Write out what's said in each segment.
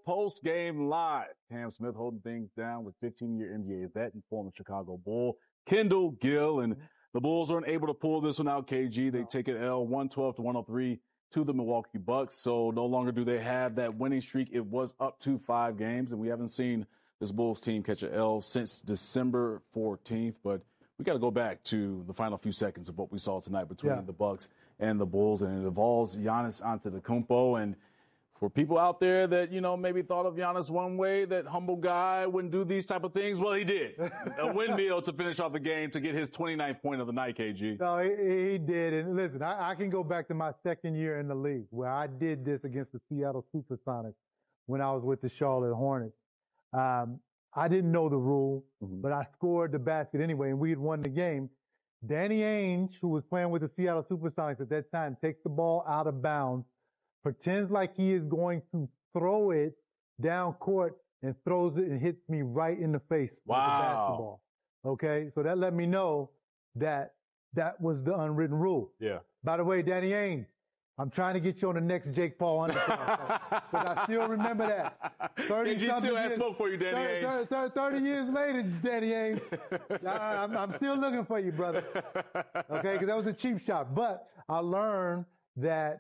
Postgame Live. Cam Smith holding things down with 15-year NBA vet and former Chicago Bull, Kendall Gill. And the Bulls weren't able to pull this one out, KG. They take an L 112-103 to the Milwaukee Bucks. So no longer do they have that winning streak. It was up to 5 games, and we haven't seen this Bulls team catch an L since December 14th. But we got to go back to the final few seconds of what we saw tonight between the Bucks and the Bulls, and it involves Giannis Antetokounmpo. And for people out there that, you know, maybe thought of Giannis one way, that humble guy wouldn't do these type of things, well, he did. A windmill to finish off the game to get his 29th point of the night, KG. No, he did. And listen, I can go back to my second year in the league where I did this against the Seattle Supersonics when I was with the Charlotte Hornets. I didn't know the rule, but I scored the basket anyway, and we had won the game. Danny Ainge, who was playing with the Seattle Supersonics at that time, takes the ball out of bounds, pretends like he is going to throw it down court, and throws it and hits me right in the face with the basketball. Okay, so that let me know that that was the unwritten rule. Yeah. By the way, Danny Ainge, I'm trying to get you on the next Jake Paul Undercard, but I still remember that. 30 still has smoke for you, Danny Ainge. 30 years later, Danny Ainge, I'm still looking for you, brother. Okay, because that was a cheap shot. But I learned that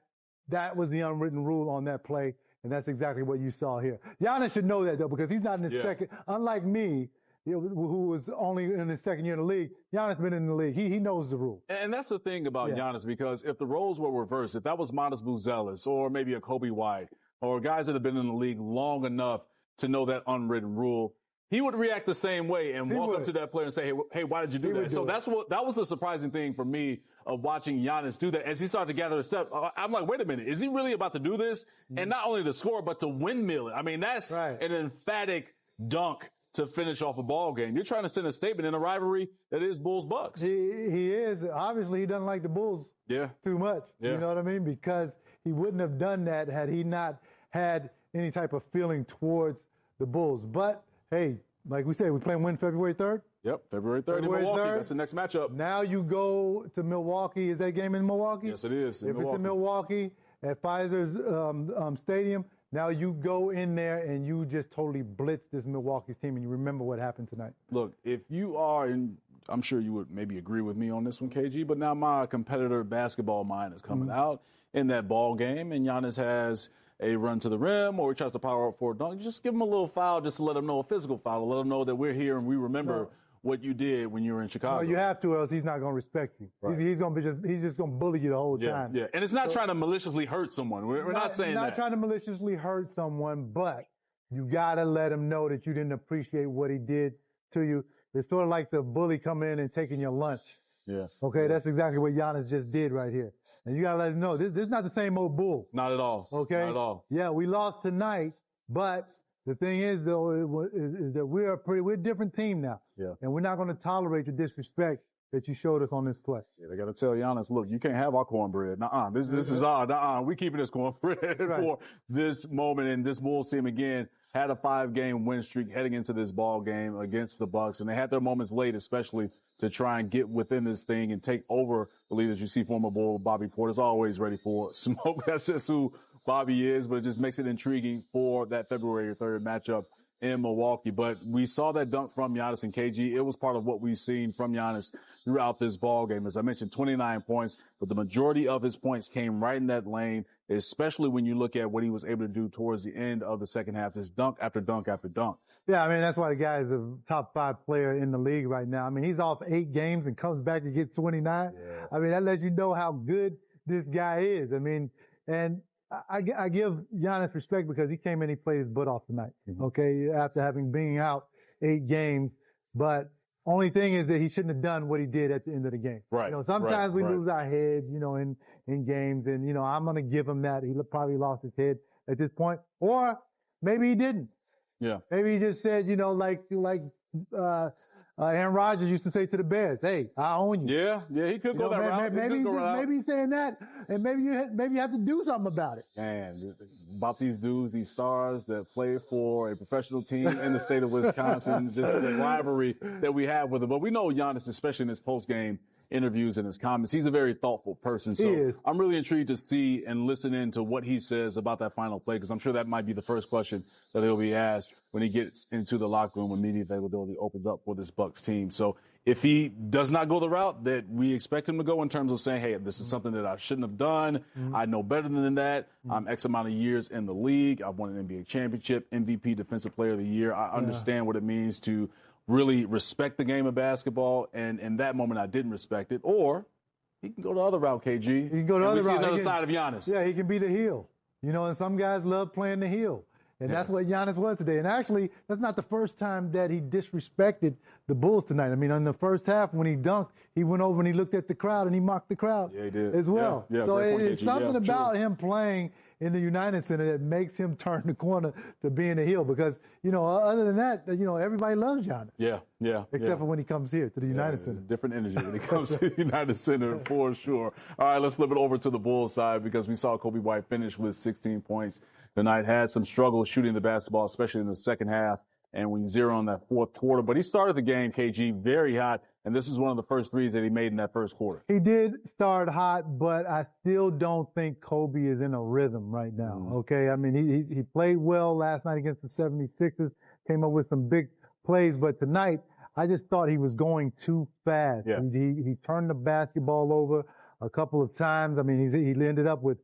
that was the unwritten rule on that play, and that's exactly what you saw here. Giannis should know that, though, because he's not in his second. Unlike me, who was only in his second year in the league, Giannis been in the league. He knows the rule. And that's the thing about Giannis, because if the roles were reversed, if that was Montes Buzelis or maybe a Coby White or guys that have been in the league long enough to know that unwritten rule, he would react the same way and walk up to that player and say, hey, why did you do that? So that was the surprising thing for me of watching Giannis do that. As he started to gather his steps, I'm like, wait a minute, is he really about to do this? And not only to score, but to windmill it. I mean, that's an emphatic dunk to finish off a ball game. You're trying to send a statement in a rivalry that is Bulls-Bucks. He is. Obviously, he doesn't like the Bulls too much. You know what I mean? Because he wouldn't have done that had he not had any type of feeling towards the Bulls. But, hey, like we said, we play win February 3rd? Yep, February 3rd in Milwaukee. That's the next matchup. Now you go to Milwaukee. Is that game in Milwaukee? Yes, it is. If it's in Milwaukee at Pfizer's Stadium, now you go in there and you just totally blitz this Milwaukee's team, and you remember what happened tonight. Look, if you are, and I'm sure you would maybe agree with me on this one, KG, but now my competitor basketball mind is coming out in that ball game, and Giannis has a run to the rim or he tries to power up for a dunk. Just give him a little foul just to let him know, a physical foul, to let him know that we're here and we remember what you did when you were in Chicago. No, you have to, or else he's not going to respect you. Right. He's just going to bully you the whole time. Yeah, and it's not trying to maliciously hurt someone. We're not saying that. Not trying to maliciously hurt someone, but you got to let him know that you didn't appreciate what he did to you. It's sort of like the bully coming in and taking your lunch. Yeah. Okay, that's exactly what Giannis just did right here. And you got to let him know, this is not the same old Bull. Not at all. Okay? Not at all. Yeah, we lost tonight, but the thing is, though, is that we're a different team now. Yeah. And we're not going to tolerate the disrespect that you showed us on this play. Yeah, they got to tell Giannis, look, you can't have our cornbread. Nuh-uh. This is ours. Nuh-uh. We keeping this cornbread for this moment. And this Bulls team, again, had a 5-game win streak heading into this ball game against the Bucks. And they had their moments late, especially to try and get within this thing and take over the lead. As you see, former Bull Bobby Portis always ready for smoke. That's just who Bobby is, but it just makes it intriguing for that February 3rd matchup in Milwaukee. But we saw that dunk from Giannis and KG. It was part of what we've seen from Giannis throughout this ball game. As I mentioned, 29 points, but the majority of his points came right in that lane, especially when you look at what he was able to do towards the end of the second half. This dunk after dunk after dunk. Yeah, I mean, that's why the guy is a top 5 player in the league right now. I mean, he's off 8 games and comes back and gets 29. Yeah. I mean, that lets you know how good this guy is. I mean, and I give Giannis respect because he came in, he played his butt off tonight, okay, after having been out 8 games. But only thing is that he shouldn't have done what he did at the end of the game. Right. You know, sometimes we lose our heads, you know, in games, and, you know, I'm going to give him that. He probably lost his head at this point. Or maybe he didn't. Yeah. Maybe he just said, you know, like Aaron Rodgers used to say to the Bears, "Hey, I own you." Yeah, he could go that route. Maybe he's saying that, and maybe you have to do something about it. And about these dudes, these stars that play for a professional team in the state of Wisconsin, just the rivalry that we have with them. But we know Giannis, especially in this post game interviews and his comments. He's a very thoughtful person. So he is. I'm really intrigued to see and listen in to what he says about that final play, because I'm sure that might be the first question that he'll be asked when he gets into the locker room when media availability opens up for this Bucks team. So if he does not go the route that we expect him to go in terms of saying, hey, this is something that I shouldn't have done. I know better than that. I'm X amount of years in the league. I've won an NBA championship, MVP, Defensive Player of the Year. I understand what it means to really respect the game of basketball. And in that moment, I didn't respect it. Or he can go the other route, KG. He can go the other route. We see another side of Giannis. Yeah, he can be the heel. You know, and some guys love playing the heel. And that's what Giannis was today. And actually, that's not the first time that he disrespected the Bulls tonight. I mean, in the first half, when he dunked, he went over and he looked at the crowd and he mocked the crowd as well. Yeah, so it's KG. something about him playing in the United Center that makes him turn the corner to being a heel, because, you know, other than that, you know, everybody loves Giannis. Except for when he comes here to the United Center. Different energy when he comes to the United Center, for sure. All right, let's flip it over to the Bulls side, because we saw Coby White finish with 16 points tonight. Had some struggles shooting the basketball, especially in the second half, and when you zero on that fourth quarter. But he started the game, KG, very hot, and this is one of the first threes that he made in that first quarter. He did start hot, but I still don't think Coby is in a rhythm right now, okay? I mean, he played well last night against the 76ers, came up with some big plays, but tonight I just thought he was going too fast. He turned the basketball over a couple of times. I mean, he ended up with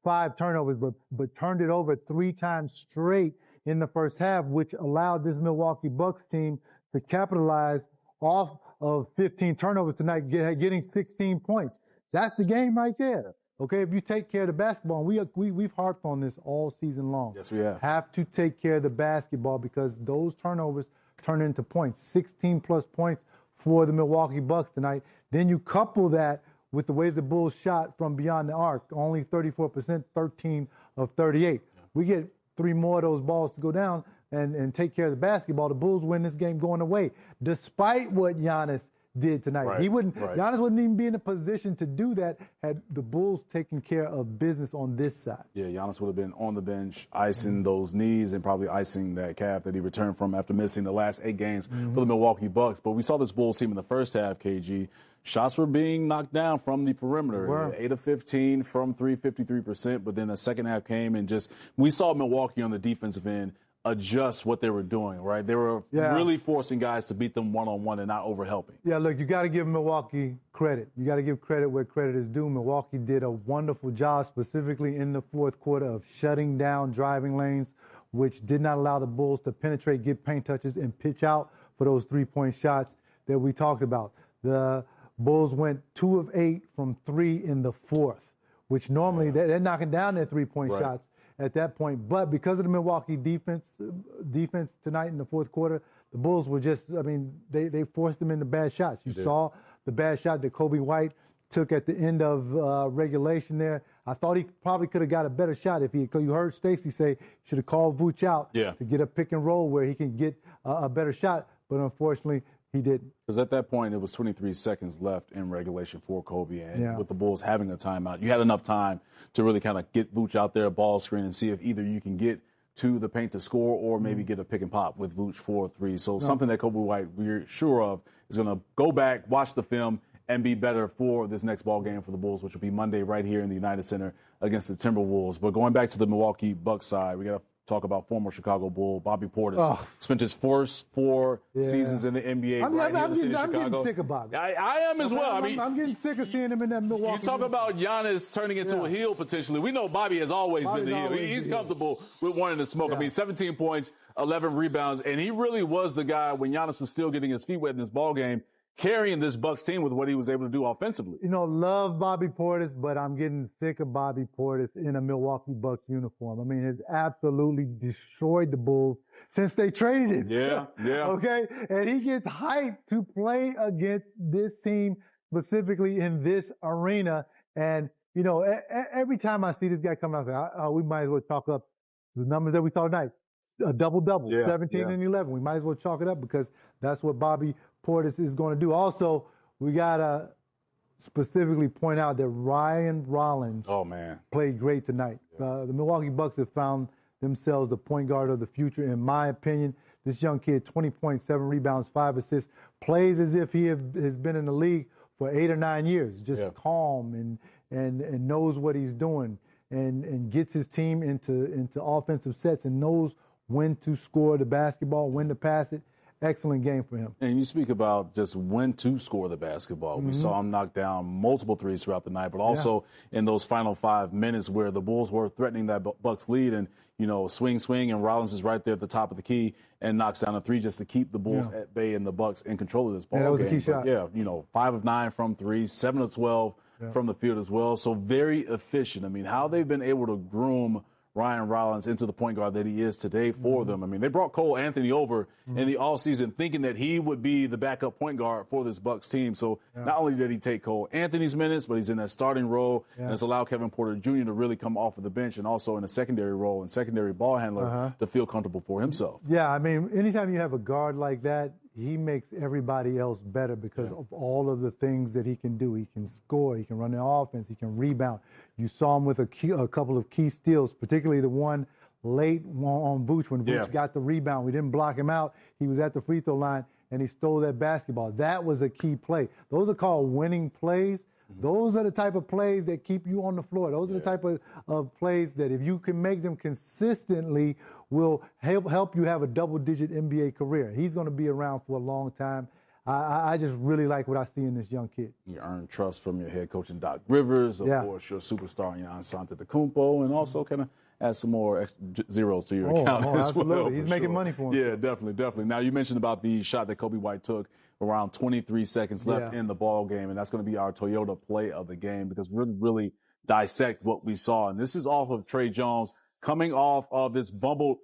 5 turnovers, but turned it over 3 times straight in the first half, which allowed this Milwaukee Bucks team to capitalize off of 15 turnovers tonight, getting 16 points. That's the game right there. Okay, if you take care of the basketball, and we've harped on this all season long. Yes, we have. Have to take care of the basketball, because those turnovers turn into points. 16 plus points for the Milwaukee Bucks tonight. Then you couple that with the way the Bulls shot from beyond the arc, only 34%, 13 of 38. We get 3 more of those balls to go down and take care of the basketball. The Bulls win this game going away, despite what Giannis did tonight. Giannis wouldn't even be in a position to do that had the Bulls taken care of business on this side. Yeah, Giannis would have been on the bench, icing those knees and probably icing that calf that he returned from after missing the last 8 games for the Milwaukee Bucks. But we saw this Bulls team in the first half, KG. Shots were being knocked down from the perimeter. 8 of 15 from 3, 53%. But then the second half came and we saw Milwaukee on the defensive end adjust what they were doing, right? They were really forcing guys to beat them one-on-one and not overhelping. Yeah, look, you got to give Milwaukee credit. You got to give credit where credit is due. Milwaukee did a wonderful job, specifically in the fourth quarter, of shutting down driving lanes, which did not allow the Bulls to penetrate, get paint touches, and pitch out for those 3-point shots that we talked about. The Bulls went 2 of 8 from 3 in the fourth, which normally they're knocking down their 3-point shots at that point. But because of the Milwaukee defense tonight in the fourth quarter, the Bulls were just, I mean, they forced them into bad shots. You saw the bad shot that Coby White took at the end of regulation there. I thought he probably could have got a better shot if you heard Stacey say should have called Vuce out to get a pick and roll where he can get a better shot. But unfortunately, he didn't. Because at that point, it was 23 seconds left in regulation for Coby. And with the Bulls having a timeout, you had enough time to really kind of get Vuce out there, ball screen, and see if either you can get to the paint to score or maybe get a pick and pop with Vuce 4-3. So something that Coby White, we're sure of, is going to go back, watch the film, and be better for this next ball game for the Bulls, which will be Monday right here in the United Center against the Timberwolves. But going back to the Milwaukee Bucks side, we got to talk about former Chicago Bull Bobby Portis. Spent his first 4 seasons in the NBA here in the city of Chicago. I'm getting sick of Bobby. I am as well. I'm getting sick of seeing him in that Milwaukee. You talk about Giannis turning into a heel potentially. We know Bobby has always been the heel. He's comfortable with wanting to smoke. I mean, 17 points, 11 rebounds, and he really was the guy when Giannis was still getting his feet wet in this ball game, carrying this Bucks team with what he was able to do offensively. You know, love Bobby Portis, but I'm getting sick of Bobby Portis in a Milwaukee Bucks uniform. I mean, it's absolutely destroyed the Bulls since they traded him. Okay? And he gets hyped to play against this team, specifically in this arena. And, you know, every time I see this guy come out, I say, we might as well chalk up the numbers that we saw tonight. A double-double, 17 and 11. We might as well chalk it up because that's what Bobby Portis is going to do. Also, we got to specifically point out that Ryan Rollins played great tonight. The Milwaukee Bucks have found themselves the point guard of the future, in my opinion. This young kid, 20 points, 7 rebounds, 5 assists, plays as if he has been in the league for 8 or 9 years, just calm and knows what he's doing and gets his team into offensive sets and knows when to score the basketball, when to pass it. Excellent game for him. And you speak about just when to score the basketball. We saw him knock down multiple threes throughout the night, but also in those final 5 minutes where the Bulls were threatening that Bucks lead and, swing, and Rollins is right there at the top of the key and knocks down a three just to keep the Bulls at bay and the Bucks in control of this ball that was game. a key shot. Yeah, 5 of 9 from three, 7 of 12 from the field as well. So very efficient. I mean, how they've been able to groom Ryan Rollins into the point guard that he is today for them. I mean, they brought Cole Anthony over in the offseason thinking that he would be the backup point guard for this Bucks team. So not only did he take Cole Anthony's minutes, but he's in that starting role and it's allowed Kevin Porter Jr. to really come off of the bench and also in a secondary role and secondary ball handler to feel comfortable for himself. Yeah, I mean, anytime you have a guard like that, he makes everybody else better because of all of the things that he can do. He can score, he can run the offense, he can rebound. You saw him with a couple of key steals, particularly the one late on Vuce when Vuce got the rebound. We didn't block him out. He was at the free throw line, and he stole that basketball. That was a key play. Those are called winning plays. Those are the type of plays that keep you on the floor. Those are the type of plays that if you can make them consistently will help you have a double-digit NBA career. He's going to be around for a long time. I just really like what I see in this young kid. You earn trust from your head coach, Doc Rivers, of course, your superstar, Giannis Antetokounmpo, and also kind of add some more zeros to your account as absolutely. well. He's making money for him. Yeah, definitely. Now, you mentioned about the shot that Coby White took around 23 seconds left in the ball game, and that's going to be our Toyota play of the game because we're really dissect what we saw. And this is off of Trey Jones coming off of this bumbled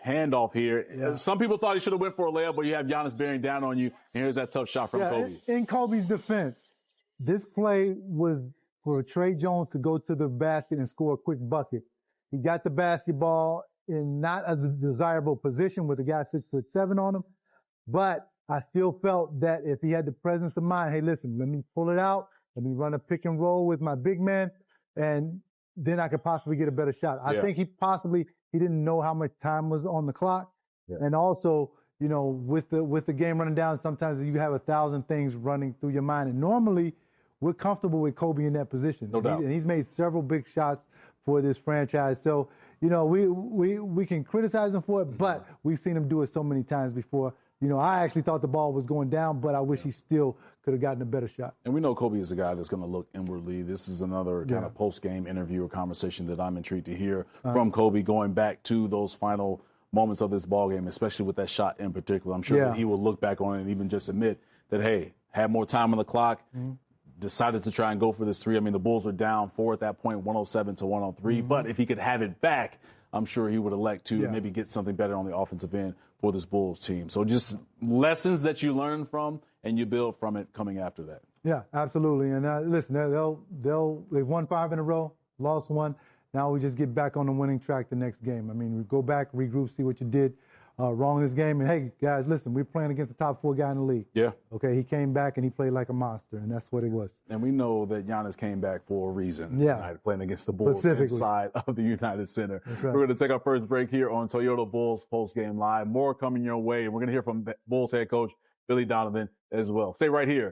handoff here. Some people thought he should have went for a layup, but you have Giannis bearing down on you, and here's that tough shot from Coby. In Kobe's defense, this play was for Trey Jones to go to the basket and score a quick bucket. He got the basketball in not a desirable position with a guy 6'7" on him, but I still felt that if he had the presence of mind, hey, listen, let me pull it out, let me run a pick and roll with my big man, and then I could possibly get a better shot. I think he didn't know how much time was on the clock. And also, with the game running down, sometimes you have 1,000 things running through your mind. And normally, we're comfortable with Coby in that position. No doubt. And he's made several big shots for this franchise. So, we can criticize him for it, but we've seen him do it so many times before. I actually thought the ball was going down, but I wish he still could have gotten a better shot. And we know Coby is a guy that's going to look inwardly. This is another kind of post-game interview or conversation that I'm intrigued to hear from Coby going back to those final moments of this ball game, especially with that shot in particular. I'm sure that he will look back on it and even just admit that, hey, had more time on the clock, decided to try and go for this three. I mean, the Bulls were down 4 at that point, 107 to 103. But if he could have it back, I'm sure he would elect to maybe get something better on the offensive end for this Bulls team. So just lessons that you learn from and you build from it coming after that. Yeah, absolutely. And listen, they've won 5 in a row, lost 1. Now we just get back on the winning track the next game. I mean, we go back, regroup, see what you did wrong in this game. And hey, guys, listen, we're playing against the top 4 guy in the league. Yeah. Okay, he came back and he played like a monster, and that's what it was. And we know that Giannis came back for a reason tonight, playing against the Bulls inside of the United Center. Right. We're going to take our first break here on Toyota Bulls Postgame Live. More coming your way. We're going to hear from Bulls head coach Billy Donovan as well. Stay right here.